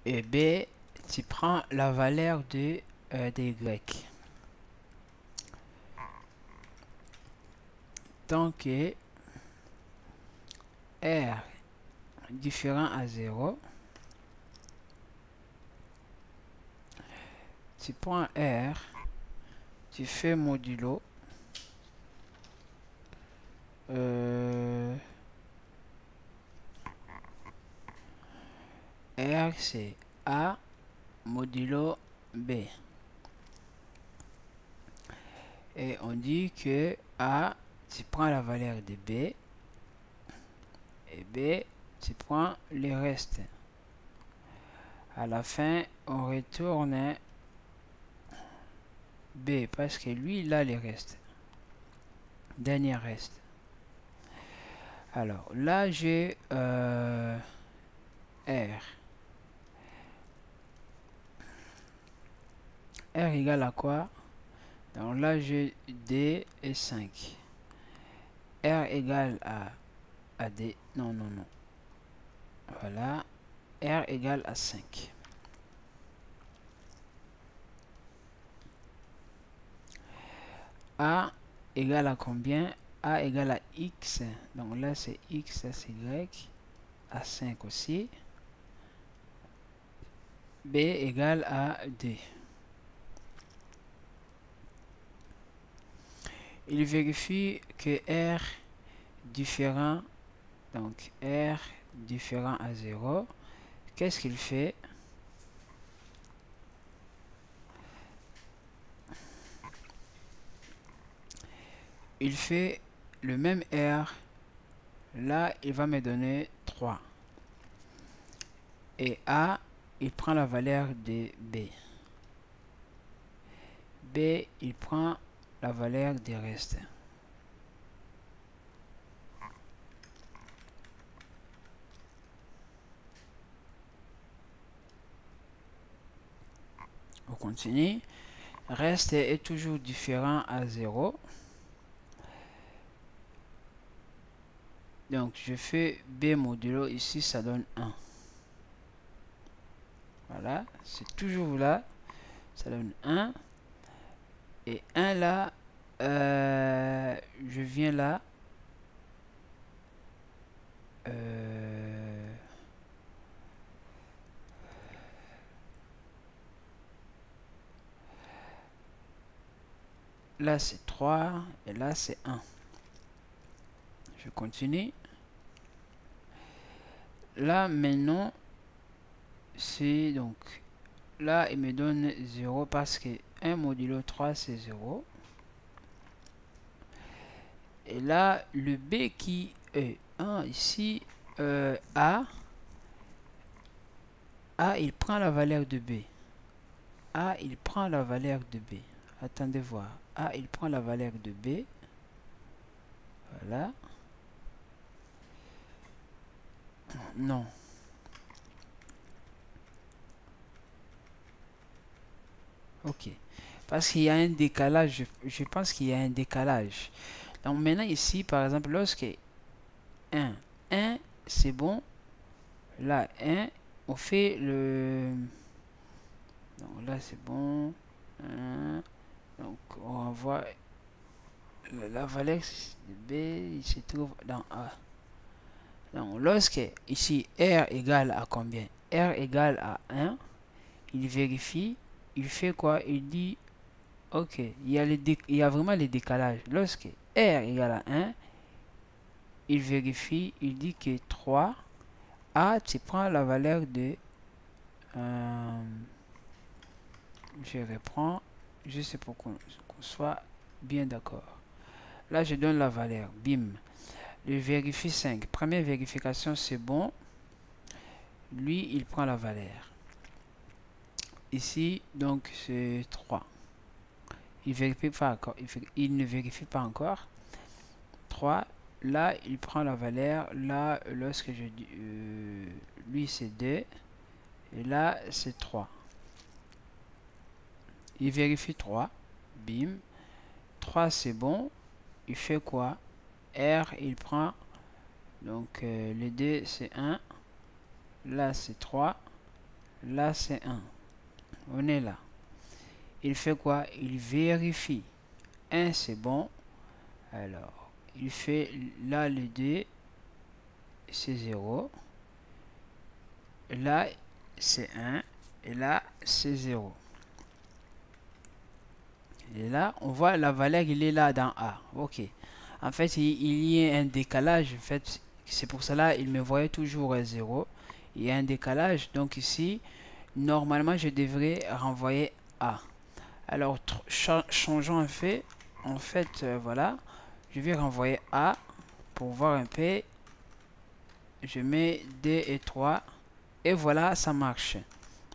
Et B, tu prends la valeur de Y. Tant que R différent à 0, tu prends R, tu fais modulo R c'est A modulo B. Et on dit que A, tu prends la valeur de B, et B, tu prends le reste. À la fin, on retourne B, parce que lui, il a le reste. Dernier reste. Alors, là, j'ai R. R égale à quoi? Donc là, j'ai D et 5. R égale à D. Non, non, non. Voilà. R égale à 5. A égale à combien? A égale à X. Donc là, c'est X, ça c'est Y. À 5 aussi. B égale à 2. Il vérifie que R différent, donc R différent à 0. Qu'est-ce qu'il fait? Il fait le même R. Là, il va me donner 3. Et A, il prend la valeur de B. B, il prend la valeur des restes. On continue. Reste est toujours différent à 0. Donc, je fais B modulo. Ici, ça donne 1. Voilà. C'est toujours là. Ça donne 1. Et 1 là, je viens là. Là, c'est 3. Et là, c'est 1. Je continue. Là, maintenant, c'est donc... Là, il me donne 0 parce que 1 modulo 3, c'est 0. Et là, le B qui est 1 ici, A, il prend la valeur de B. A, il prend la valeur de B. Attendez voir. A, il prend la valeur de B. Voilà. Non. Ok. Parce qu'il y a un décalage. Je pense qu'il y a un décalage. Donc maintenant ici, par exemple, lorsque 1, c'est bon. Là, 1, on fait le... Donc là, c'est bon. 1. Donc, on envoie la valeur de B, il se trouve dans A. Donc, lorsque ici R égale à combien? R égale à 1, il vérifie, il fait quoi? Il dit, ok, il y a vraiment le décalage. Lorsque R égale à 1, il vérifie, il dit que 3, A, tu prends la valeur de... je reprends, juste pour qu'on soit bien d'accord. Là, je donne la valeur, bim. Je vérifie 5. Première vérification, c'est bon. Lui, il prend la valeur. Ici, donc, c'est 3. Il vérifie pas encore. Il ne vérifie pas encore. 3. Là, il prend la valeur. Là, lorsque je dis... lui, c'est 2. Et là, c'est 3. Il vérifie 3. Bim. 3, c'est bon. Il fait quoi? R, il prend... Donc, le 2, c'est 1. Là, c'est 3. là c'est 1. On est là. Il fait quoi? Il vérifie. 1 c'est bon. Alors, il fait là le 2, c'est 0. Là, c'est 1. Et là, c'est 0. Et là, on voit la valeur, il est là dans A. Ok. En fait, il y a un décalage. En fait, c'est pour cela il me voyait toujours 0. Il y a un décalage. Donc ici, normalement, je devrais renvoyer A. Alors, changeons un fait. En fait, voilà. Je vais renvoyer A pour voir un peu. Je mets 2 et 3. Et voilà, ça marche.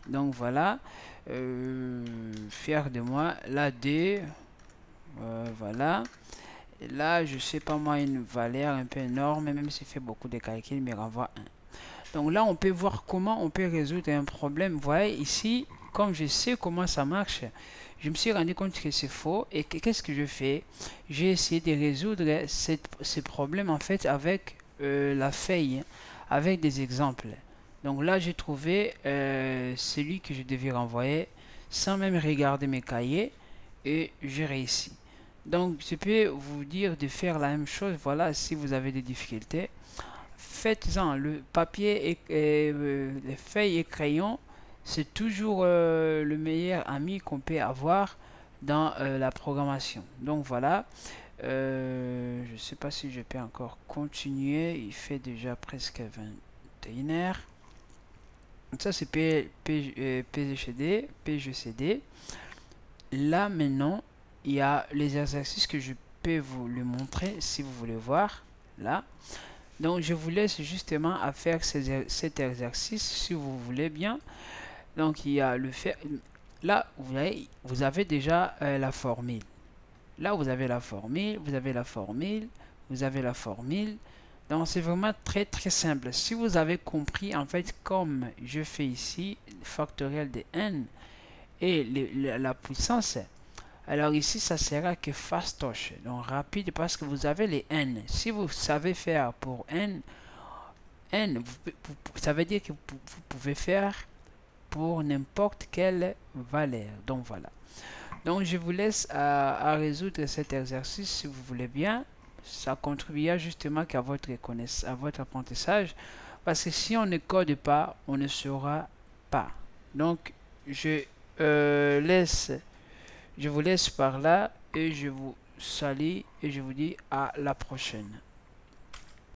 Donc voilà. Fier de moi. Là, 2. Voilà. Et là, je sais pas moi, une valeur un peu énorme. Même s'il fait beaucoup de calculs, il me renvoie 1. Donc là, on peut voir comment on peut résoudre un problème. Vous voyez ici, comme je sais comment ça marche, je me suis rendu compte que c'est faux. Et qu'est-ce que je fais? J'ai essayé de résoudre ce problème en fait avec la feuille, avec des exemples. Donc là, j'ai trouvé celui que je devais renvoyer sans même regarder mes cahiers et j'ai réussi. Donc, je peux vous dire de faire la même chose. Voilà, si vous avez des difficultés, faites-en. Le papier et les feuilles et crayons, c'est toujours le meilleur ami qu'on peut avoir dans la programmation. Donc voilà, je ne sais pas si je peux encore continuer. Il fait déjà presque 21 h. Ça c'est PGCD, PGCD. Là maintenant, il y a les exercices que je peux vous le montrer si vous voulez voir. Là. Donc je vous laisse justement à faire cet exercice si vous voulez bien. Donc il y a le fait. Là, vous avez déjà la formule. Là, vous avez la formule, vous avez la formule, vous avez la formule. Donc c'est vraiment très très simple. Si vous avez compris, en fait, comme je fais ici, factoriel de n et la puissance, alors ici, ça sera que fastoche, donc rapide parce que vous avez les n. Si vous savez faire pour n, ça veut dire que vous pouvez faire pour n'importe quelle valeur. Donc voilà. Donc je vous laisse à résoudre cet exercice si vous voulez bien. Ça contribuera justement qu'à votre à votre apprentissage. Parce que si on ne code pas, on ne saura pas. Donc je je vous laisse par là et je vous salue et je vous dis à la prochaine.